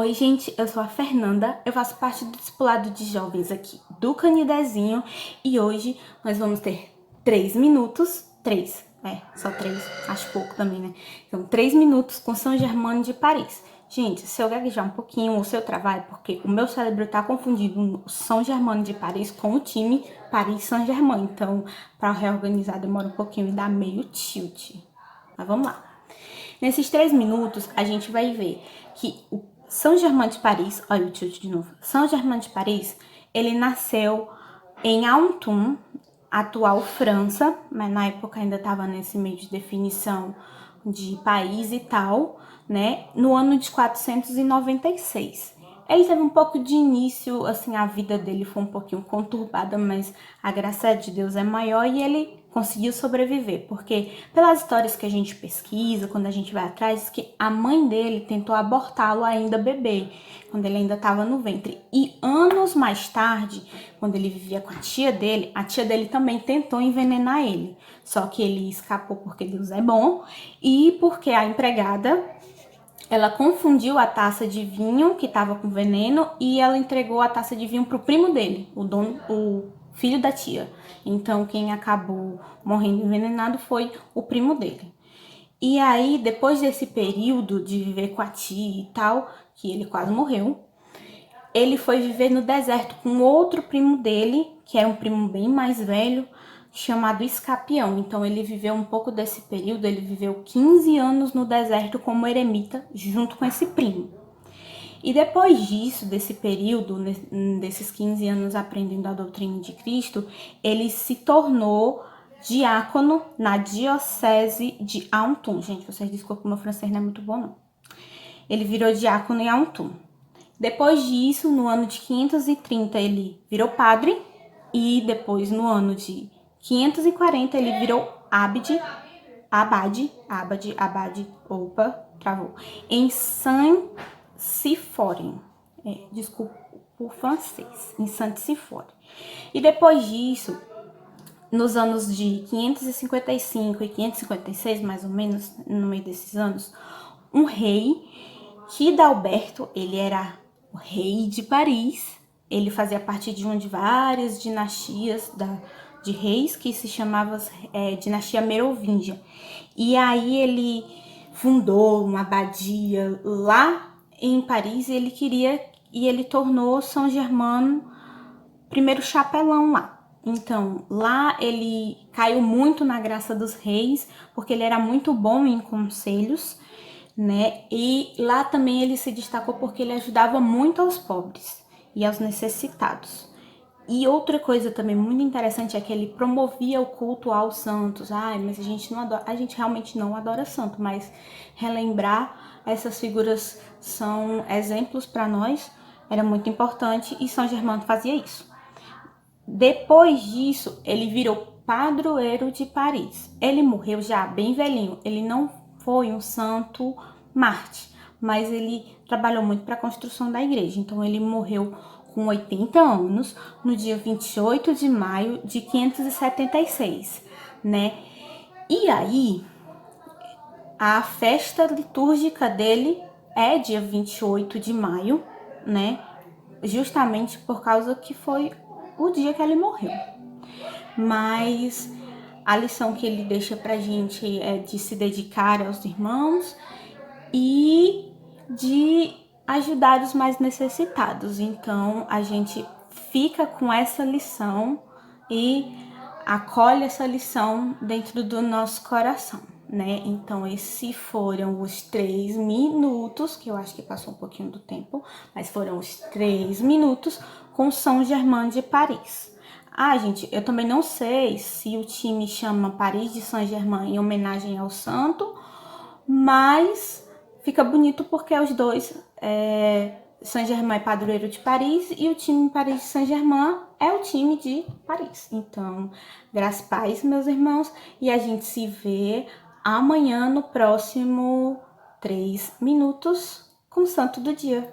Oi, gente, eu sou a Fernanda, eu faço parte do discipulado de jovens aqui do Canidezinho e hoje nós vamos ter 3 minutos, só 3, acho pouco também, né? Então, 3 minutos com São Germain de Paris. Gente, se eu gaguejar um pouquinho ou se eu travar é porque o meu cérebro tá confundindo o São Germain de Paris com o time Paris Saint-Germain, então para reorganizar demora um pouquinho e dá meio tilt. Mas vamos lá. Nesses 3 minutos, a gente vai ver que o São Germain de Paris, olha o tilt de novo, São Germain de Paris, ele nasceu em Autun, atual França, mas na época ainda estava nesse meio de definição de país e tal, né, no ano de 496. Ele teve um pouco de início, assim, a vida dele foi um pouquinho conturbada, mas a graça de Deus é maior e ele conseguiu sobreviver, porque pelas histórias que a gente pesquisa, quando a gente vai atrás, que a mãe dele tentou abortá-lo ainda bebê, quando ele ainda estava no ventre. E anos mais tarde, quando ele vivia com a tia dele também tentou envenenar ele. Só que ele escapou porque Deus é bom e porque a empregada ela confundiu a taça de vinho que estava com veneno e ela entregou a taça de vinho pro primo dele, o filho da tia. Então quem acabou morrendo envenenado foi o primo dele. E aí, depois desse período de viver com a tia e tal, que ele quase morreu, ele foi viver no deserto com outro primo dele, que é um primo bem mais velho, chamado Escapião. Então ele viveu um pouco desse período, ele viveu 15 anos no deserto como eremita, junto com esse primo. E depois disso, desse período, desses 15 anos aprendendo a doutrina de Cristo, ele se tornou diácono na diocese de Autun. Gente, vocês desculpem, meu francês não é muito bom, não. Ele virou diácono em Autun. Depois disso, no ano de 530, ele virou padre. E depois, no ano de 540, ele virou abade, opa, travou, em Saint-Symphorien. Desculpa o francês, em Saint-Symphorien. E depois disso, nos anos de 555 e 556, mais ou menos, no meio desses anos, um rei, Hidalberto, ele era o rei de Paris, ele fazia parte de uma de várias dinastias de reis que se chamava dinastia Merovingia. E aí ele fundou uma abadia lá em Paris e ele tornou São Germain primeiro chapelão lá. Então, lá ele caiu muito na graça dos reis, porque ele era muito bom em conselhos, né? E lá também ele se destacou porque ele ajudava muito aos pobres e aos necessitados. E outra coisa também muito interessante é que ele promovia o culto aos santos. Mas a gente não adora, a gente realmente não adora santo, mas relembrar essas figuras são exemplos para nós, era muito importante e São Germain fazia isso. Depois disso, ele virou padroeiro de Paris. Ele morreu já bem velhinho. Ele não foi um santo mártir, mas ele trabalhou muito para a construção da igreja. Então, ele morreu com 80 anos, no dia 28 de maio de 576, né? E aí, a festa litúrgica dele é dia 28 de maio, né? Justamente por causa que foi o dia que ele morreu. Mas a lição que ele deixa pra gente é de se dedicar aos irmãos e de ajudar os mais necessitados. Então a gente fica com essa lição e acolhe essa lição dentro do nosso coração, né? Então esses foram os 3 minutos, que eu acho que passou um pouquinho do tempo, mas foram os 3 minutos com São Germain de Paris. Gente, eu também não sei se o time chama Paris de Saint-Germain em homenagem ao santo, mas fica bonito porque os dois, Saint-Germain é padroeiro de Paris e o time Paris de Saint-Germain é o time de Paris. Então, graças e paz, meus irmãos, e a gente se vê amanhã no próximo 3 minutos com o santo do dia.